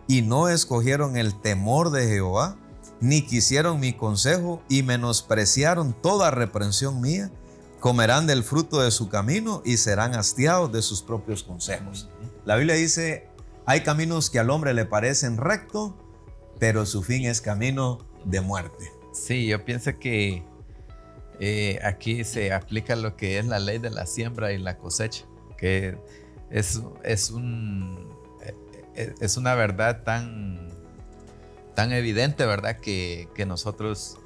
y no escogieron el temor de Jehová, ni quisieron mi consejo y menospreciaron toda reprensión mía, comerán del fruto de su camino y serán hastiados de sus propios consejos. La Biblia dice, hay caminos que al hombre le parecen rectos, pero su fin es camino de muerte. Sí, yo pienso que aquí se aplica lo que es la ley de la siembra y la cosecha, que es una verdad tan evidente, ¿verdad? Que nosotros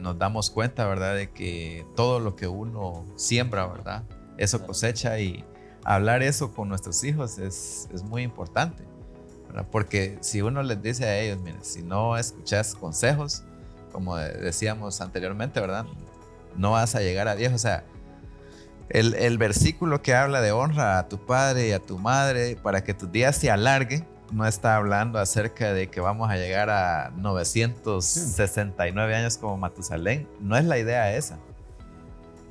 nos damos cuenta, ¿verdad? De que todo lo que uno siembra, ¿verdad? Eso cosecha, y hablar eso con nuestros hijos es muy importante, ¿verdad? Porque si uno les dice a ellos, miren, si no escuchas consejos, como decíamos anteriormente, ¿verdad?, no vas a llegar a viejo. O sea, el versículo que habla de honra a tu padre y a tu madre para que tus días se alarguen, no está hablando acerca de que vamos a llegar a 969 años como Matusalén. No es la idea esa.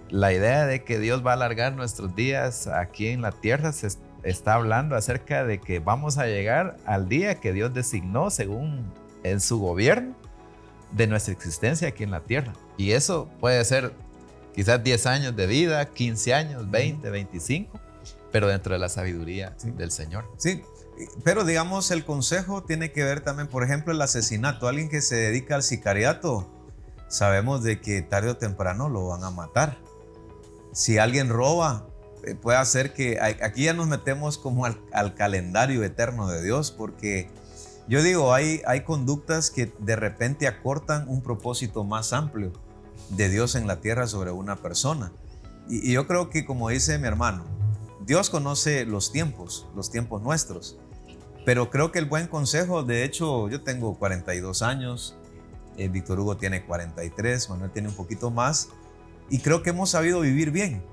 La idea de que Dios va a alargar nuestros días aquí en la tierra se está hablando acerca de que vamos a llegar al día que Dios designó según en su gobierno de nuestra existencia aquí en la tierra. Y eso puede ser quizás 10 años de vida, 15 años, 20, 25, pero dentro de la sabiduría del Señor. Sí, pero digamos el consejo tiene que ver también, por ejemplo, el asesinato. Alguien que se dedica al sicariato, sabemos de que tarde o temprano lo van a matar. Si alguien roba, puede hacer que... Aquí ya nos metemos como al calendario eterno de Dios, porque yo digo, hay conductas que de repente acortan un propósito más amplio de Dios en la tierra sobre una persona. Y yo creo que, como dice mi hermano, Dios conoce los tiempos nuestros. Pero creo que el buen consejo, de hecho, yo tengo 42 años, Víctor Hugo tiene 43, Manuel tiene un poquito más, y creo que hemos sabido vivir bien.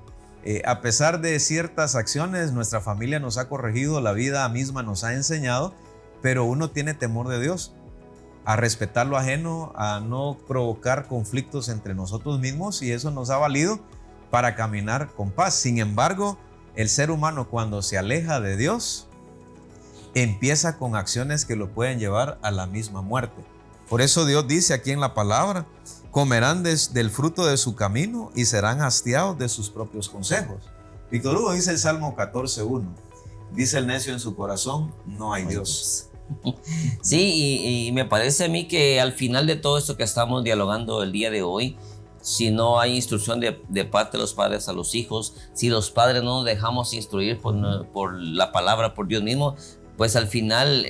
A pesar de ciertas acciones, nuestra familia nos ha corregido, la vida misma nos ha enseñado, pero uno tiene temor de Dios, a respetar lo ajeno, a no provocar conflictos entre nosotros mismos, y eso nos ha valido para caminar con paz. Sin embargo, el ser humano, cuando se aleja de Dios, empieza con acciones que lo pueden llevar a la misma muerte. Por eso Dios dice aquí en la palabra: comerán del fruto de su camino y serán hastiados de sus propios consejos. Víctor Hugo dice el Salmo 14:1, dice el necio en su corazón: no hay Dios. Sí, y me parece a mí que al final de todo esto que estamos dialogando el día de hoy, si no hay instrucción de parte de los padres a los hijos, si los padres no nos dejamos instruir por la palabra, por Dios mismo, pues al final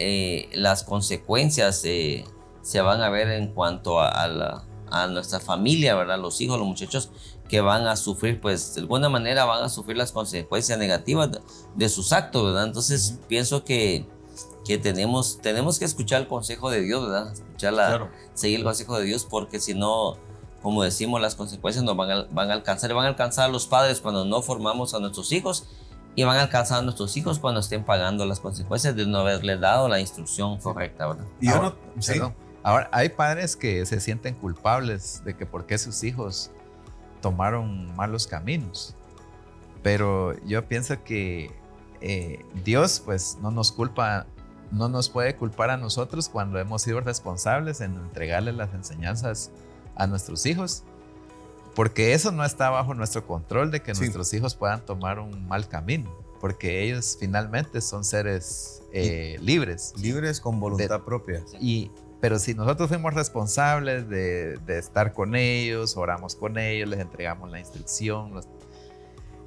las consecuencias se van a ver en cuanto a nuestra familia, ¿verdad? Los hijos, los muchachos que van a sufrir, pues de alguna manera van a sufrir las consecuencias negativas de sus actos, ¿verdad? Entonces pienso que tenemos que escuchar el consejo de Dios, ¿verdad? Claro. Seguir el consejo de Dios, porque si no, como decimos, las consecuencias nos van a alcanzar, y van a alcanzar a los padres cuando no formamos a nuestros hijos, y van a alcanzar a nuestros hijos cuando estén pagando las consecuencias de no haberles dado la instrucción correcta, ¿verdad? Y ahora, hay padres que se sienten culpables de que por qué sus hijos tomaron malos caminos, pero yo pienso que Dios pues no nos puede culpar a nosotros cuando hemos sido responsables en entregarles las enseñanzas a nuestros hijos, porque eso no está bajo nuestro control, de que nuestros hijos puedan tomar un mal camino, porque ellos finalmente son seres libres con voluntad propia. Pero si nosotros fuimos responsables de estar con ellos, oramos con ellos, les entregamos la instrucción,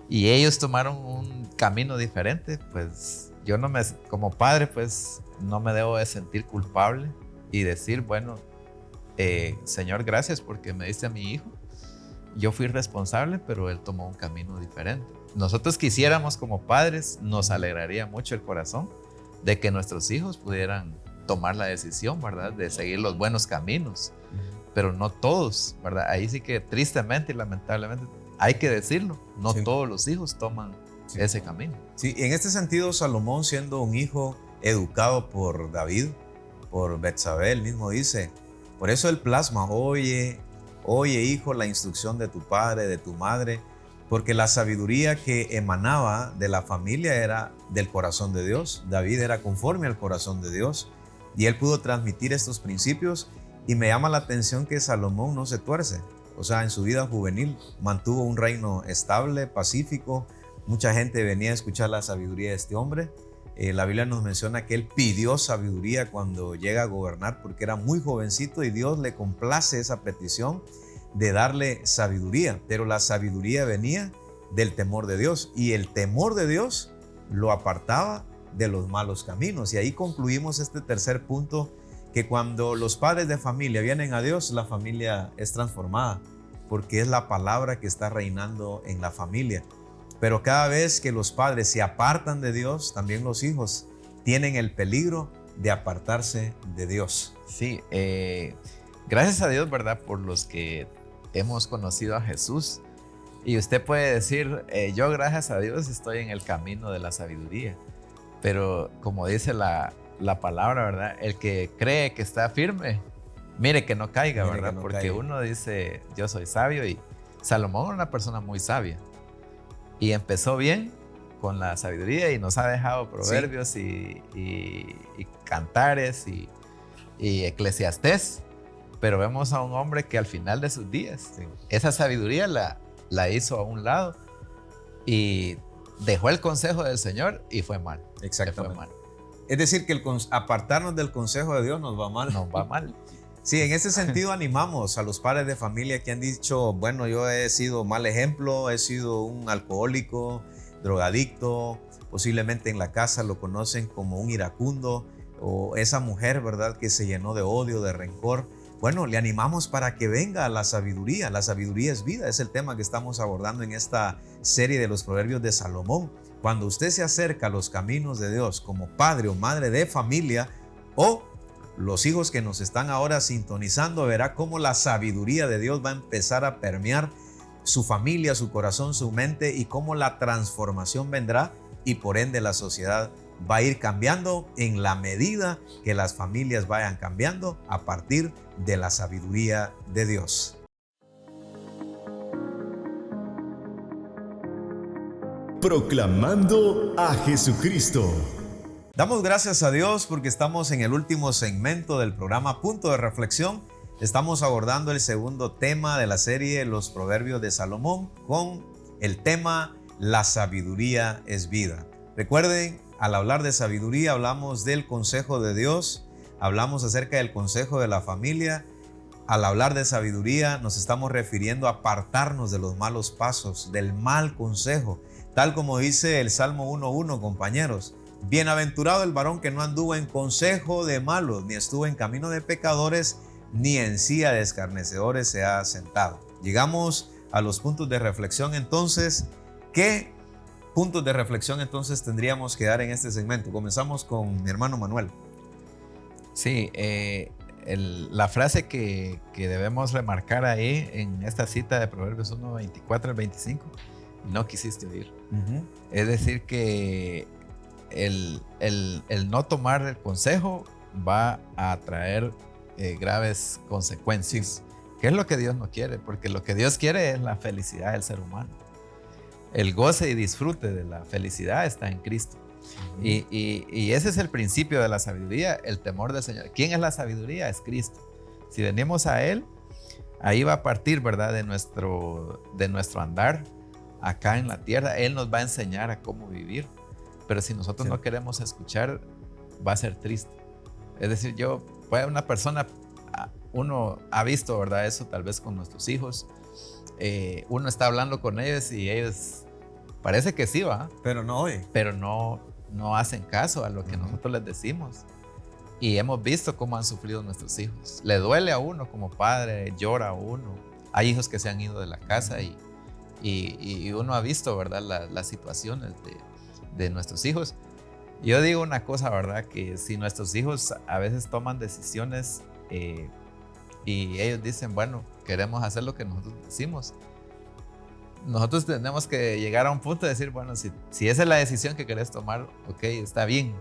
y ellos tomaron un camino diferente, pues yo como padre, pues no me debo de sentir culpable y decir, bueno, Señor, gracias porque me diste a mi hijo. Yo fui responsable, pero él tomó un camino diferente. Nosotros quisiéramos como padres, nos alegraría mucho el corazón de que nuestros hijos pudieran tomar la decisión, ¿verdad? De seguir los buenos caminos, pero no todos, ¿verdad? Ahí sí que tristemente y lamentablemente hay que decirlo, no todos los hijos toman ese camino. Sí, y en este sentido, Salomón, siendo un hijo educado por David, por Betsabé, él mismo dice, por eso él plasma: oye hijo, la instrucción de tu padre, de tu madre, porque la sabiduría que emanaba de la familia era del corazón de Dios. David era conforme al corazón de Dios y él pudo transmitir estos principios, y me llama la atención que Salomón no se tuerce. O sea, en su vida juvenil mantuvo un reino estable, pacífico. Mucha gente venía a escuchar la sabiduría de este hombre. La Biblia nos menciona que él pidió sabiduría cuando llega a gobernar, porque era muy jovencito y Dios le complace esa petición de darle sabiduría. Pero la sabiduría venía del temor de Dios, y el temor de Dios lo apartaba de los malos caminos. Y ahí concluimos este tercer punto, que cuando los padres de familia vienen a Dios, la familia es transformada, porque es la palabra que está reinando en la familia. Pero cada vez que los padres se apartan de Dios, también los hijos tienen el peligro de apartarse de Dios. Sí, gracias a Dios, ¿verdad? Por los que hemos conocido a Jesús. Y usted puede decir, yo gracias a Dios estoy en el camino de la sabiduría. Pero como dice la palabra, ¿verdad? El que cree que está firme, mire que no caiga, ¿verdad? Porque uno dice, yo soy sabio, y Salomón era una persona muy sabia. Y empezó bien con la sabiduría y nos ha dejado proverbios y cantares y Eclesiastés. Pero vemos a un hombre que al final de sus días, esa sabiduría la hizo a un lado y dejó el consejo del Señor y fue mal. Exactamente. Fue mal. Es decir, que apartarnos del consejo de Dios nos va mal. Nos va mal. Sí, en ese sentido animamos a los padres de familia que han dicho, bueno, yo he sido mal ejemplo, he sido un alcohólico, drogadicto, posiblemente en la casa lo conocen como un iracundo, o esa mujer, ¿verdad?, que se llenó de odio, de rencor. Bueno, le animamos para que venga la sabiduría. La sabiduría es vida, es el tema que estamos abordando en esta serie de los Proverbios de Salomón. Cuando usted se acerca a los caminos de Dios como padre o madre de familia, o los hijos que nos están ahora sintonizando, verá cómo la sabiduría de Dios va a empezar a permear su familia, su corazón, su mente, y cómo la transformación vendrá y por ende la sociedad va a ir cambiando en la medida que las familias vayan cambiando a partir de la sabiduría de Dios. Proclamando a Jesucristo. Damos gracias a Dios porque estamos en el último segmento del programa Punto de Reflexión. Estamos abordando el segundo tema de la serie Los Proverbios de Salomón con el tema La sabiduría es vida. Recuerden, al hablar de sabiduría hablamos del consejo de Dios, hablamos acerca del consejo de la familia. Al hablar de sabiduría nos estamos refiriendo a apartarnos de los malos pasos, del mal consejo. Tal como dice el Salmo 1:1, compañeros, bienaventurado el varón que no anduvo en consejo de malos, ni estuvo en camino de pecadores, ni en silla de escarnecedores se ha sentado. Llegamos a los puntos de reflexión entonces. ¿Qué puntos de reflexión entonces tendríamos que dar en este segmento? Comenzamos con mi hermano Manuel. Sí, la frase que debemos remarcar ahí en esta cita de Proverbios 1:24 al 25, no quisiste oír. Es decir, que el no tomar el consejo va a traer graves consecuencias. ¿Qué es lo que Dios no quiere? Porque lo que Dios quiere es la felicidad del ser humano. El goce y disfrute de la felicidad está en Cristo. Y ese es el principio de la sabiduría, el temor del Señor. ¿Quién es la sabiduría? Es Cristo. Si venimos a Él, ahí va a partir, ¿verdad?, de nuestro andar acá en la tierra. Él nos va a enseñar a cómo vivir. Pero si nosotros no queremos escuchar, va a ser triste. Es decir, una persona, uno ha visto, ¿verdad?, eso tal vez con nuestros hijos. Uno está hablando con ellos y ellos parece que sí, ¿va? Pero no oye. Pero no hacen caso a lo que nosotros les decimos. Y hemos visto cómo han sufrido nuestros hijos. Le duele a uno como padre, llora a uno. Hay hijos que se han ido de la casa y uno ha visto, ¿verdad?, las situaciones de nuestros hijos. Yo digo una cosa, ¿verdad?, que si nuestros hijos a veces toman decisiones y ellos dicen, bueno, queremos hacer lo que nosotros decimos, nosotros tenemos que llegar a un punto de decir, bueno, si esa es la decisión que querés tomar, ok, está bien,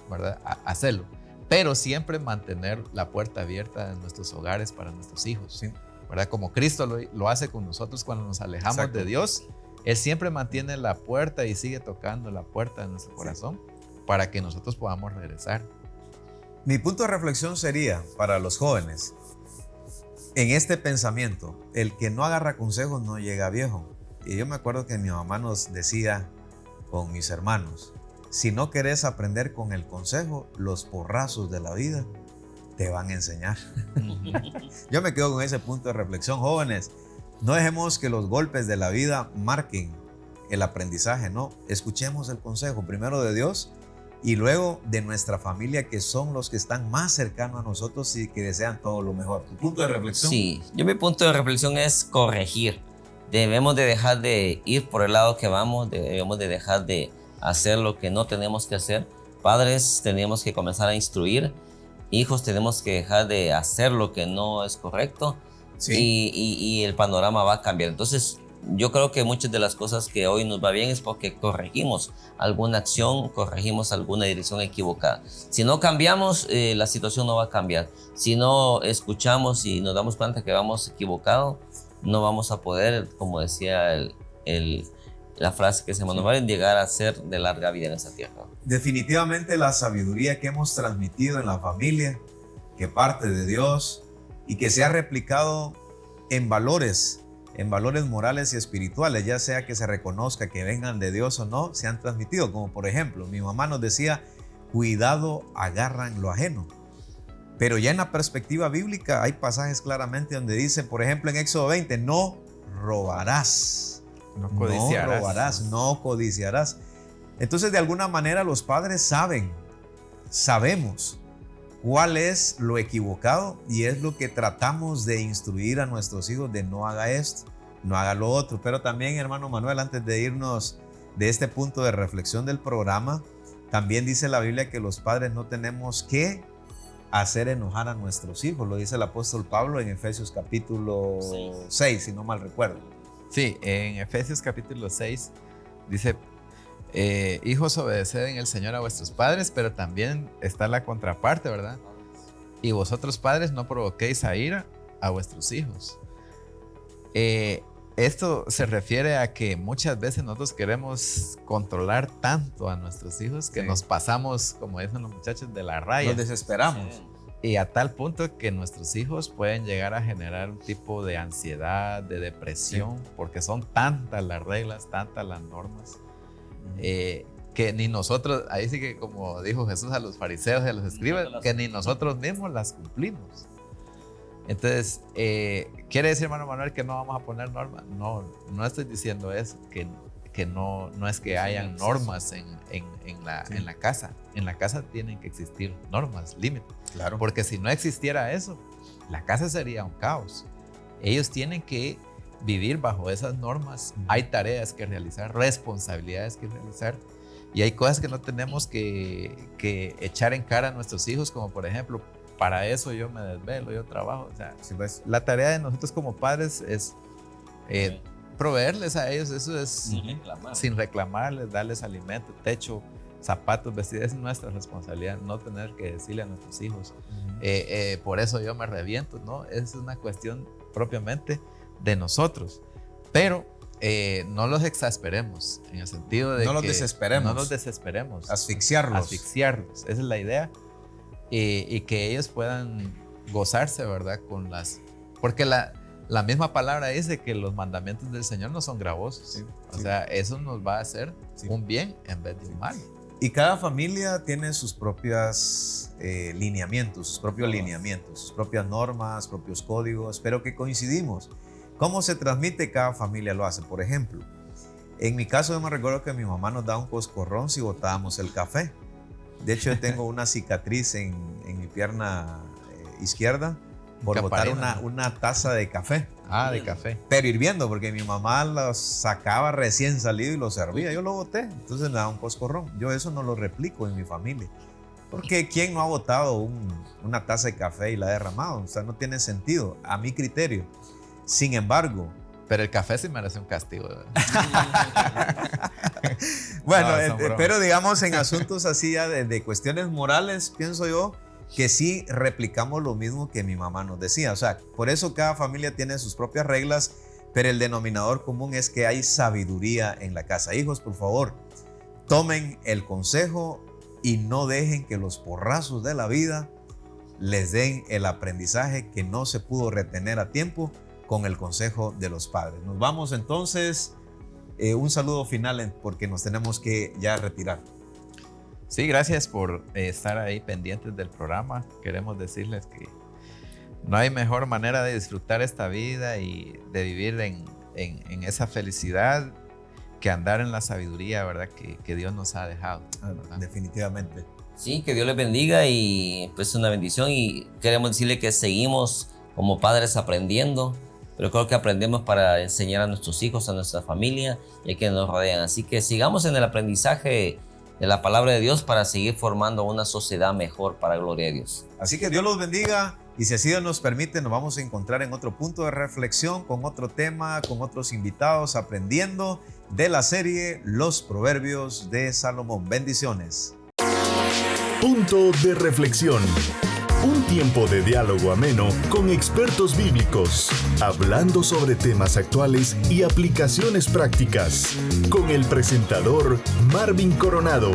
¿verdad?, hacerlo. Pero siempre mantener la puerta abierta en nuestros hogares para nuestros hijos, ¿sí? ¿Verdad? Como Cristo lo hace con nosotros cuando nos alejamos Exacto. de Dios. Él siempre mantiene la puerta y sigue tocando la puerta de nuestro corazón para que nosotros podamos regresar. Mi punto de reflexión sería para los jóvenes, en este pensamiento, el que no agarra consejos no llega viejo. Y yo me acuerdo que mi mamá nos decía con mis hermanos, si no querés aprender con el consejo, los porrazos de la vida te van a enseñar. Yo me quedo con ese punto de reflexión. Jóvenes, no dejemos que los golpes de la vida marquen el aprendizaje, no. Escuchemos el consejo primero de Dios y luego de nuestra familia, que son los que están más cercanos a nosotros y que desean todo lo mejor. ¿Tu punto de reflexión? Sí, mi punto de reflexión es corregir. Debemos de dejar de ir por el lado que vamos, debemos de dejar de hacer lo que no tenemos que hacer. Padres, tenemos que comenzar a instruir. Hijos, tenemos que dejar de hacer lo que no es correcto. Sí. Y el panorama va a cambiar. Entonces, yo creo que muchas de las cosas que hoy nos va bien es porque corregimos alguna acción, corregimos alguna dirección equivocada. Si no cambiamos, la situación no va a cambiar. Si no escuchamos y nos damos cuenta que vamos equivocados, no vamos a poder, como decía la frase que se mandó, llegar a ser de larga vida en esa tierra. Definitivamente la sabiduría que hemos transmitido en la familia, que parte de Dios y que se ha replicado en valores morales y espirituales, ya sea que se reconozca que vengan de Dios o no, se han transmitido. Como por ejemplo, mi mamá nos decía, cuidado, agarran lo ajeno. Pero ya en la perspectiva bíblica hay pasajes claramente donde dice, por ejemplo en Éxodo 20, no robarás. No codiciarás. No robarás, no codiciarás. Entonces, de alguna manera los padres sabemos cuál es lo equivocado y es lo que tratamos de instruir a nuestros hijos de no haga esto, no haga lo otro. Pero también, hermano Manuel, antes de irnos de este punto de reflexión del programa, también dice la Biblia que los padres no tenemos que hacer enojar a nuestros hijos. Lo dice el apóstol Pablo en Efesios capítulo 6, si no mal recuerdo. Sí, en Efesios capítulo 6 dice, hijos, obedeced en el Señor a vuestros padres, pero también está la contraparte, ¿verdad? Y vosotros, padres, no provoquéis a ira a vuestros hijos. Esto se refiere a que muchas veces nosotros queremos controlar tanto a nuestros hijos que nos pasamos, como dicen los muchachos, de la raya. Nos desesperamos. Y a tal punto que nuestros hijos pueden llegar a generar un tipo de ansiedad, de depresión, porque son tantas las reglas, tantas las normas, que ni nosotros, ahí sí que como dijo Jesús a los fariseos y a los escribas, que ni nosotros mismos las cumplimos. Entonces, ¿quiere decir, hermano Manuel, que no vamos a poner normas? No estoy diciendo eso, que no es que hayan normas en la casa. En la casa tienen que existir normas, límites. Claro. Porque si no existiera eso, la casa sería un caos. Ellos tienen que vivir bajo esas normas. Hay tareas que realizar, responsabilidades que realizar. Y hay cosas que no tenemos que echar en cara a nuestros hijos, como por ejemplo, para eso yo me desvelo, yo trabajo. O sea, pues, la tarea de nosotros como padres es proveerles a ellos, eso es sin reclamarles, darles alimento, techo, zapatos, vestidos. Es nuestra responsabilidad no tener que decirle a nuestros hijos, por eso yo me reviento, ¿no? Es una cuestión propiamente de nosotros. Pero no los exasperemos, en el sentido de no que los desesperemos. No los desesperemos. Asfixiarlos. Esa es la idea. Y que ellos puedan gozarse, ¿verdad? Porque la misma palabra dice que los mandamientos del Señor no son gravosos. O sea, eso nos va a hacer un bien en vez de un mal. Y cada familia tiene sus propios lineamientos, sus propias normas, propios códigos, pero que coincidimos. ¿Cómo se transmite? Cada familia lo hace. Por ejemplo, en mi caso yo me recuerdo que mi mamá nos daba un coscorrón si botábamos el café. De hecho, yo tengo una cicatriz en mi pierna izquierda por botar una taza de café. De café. Pero hirviendo, porque mi mamá lo sacaba recién salido y lo servía. Yo lo boté, entonces me daba un coscorrón. Yo eso no lo replico en mi familia. Porque ¿quién no ha botado una taza de café y la ha derramado? O sea, no tiene sentido, a mi criterio. Sin embargo... Pero el café sí merece un castigo. Bueno, pero digamos en asuntos así ya de cuestiones morales, pienso yo que sí replicamos lo mismo que mi mamá nos decía. O sea, por eso cada familia tiene sus propias reglas, pero el denominador común es que hay sabiduría en la casa. Hijos, por favor, tomen el consejo y no dejen que los porrazos de la vida les den el aprendizaje que no se pudo retener a tiempo con el consejo de los padres. Nos vamos entonces, un saludo final porque nos tenemos que ya retirar. Sí, gracias por estar ahí pendientes del programa. Queremos decirles que no hay mejor manera de disfrutar esta vida y de vivir en esa felicidad que andar en la sabiduría, ¿verdad? Que Dios nos ha dejado, ¿verdad? Definitivamente. Sí, que Dios les bendiga y pues una bendición, y queremos decirle que seguimos como padres aprendiendo, pero creo que aprendemos para enseñar a nuestros hijos, a nuestra familia y a quienes nos rodean. Así que sigamos en el aprendizaje de la palabra de Dios para seguir formando una sociedad mejor para gloria de Dios. Así que Dios los bendiga, y si así Dios nos permite, nos vamos a encontrar en otro punto de reflexión, con otro tema, con otros invitados, aprendiendo de la serie Los Proverbios de Salomón. Bendiciones. Punto de reflexión. Un tiempo de diálogo ameno con expertos bíblicos, hablando sobre temas actuales y aplicaciones prácticas, con el presentador Marvin Coronado.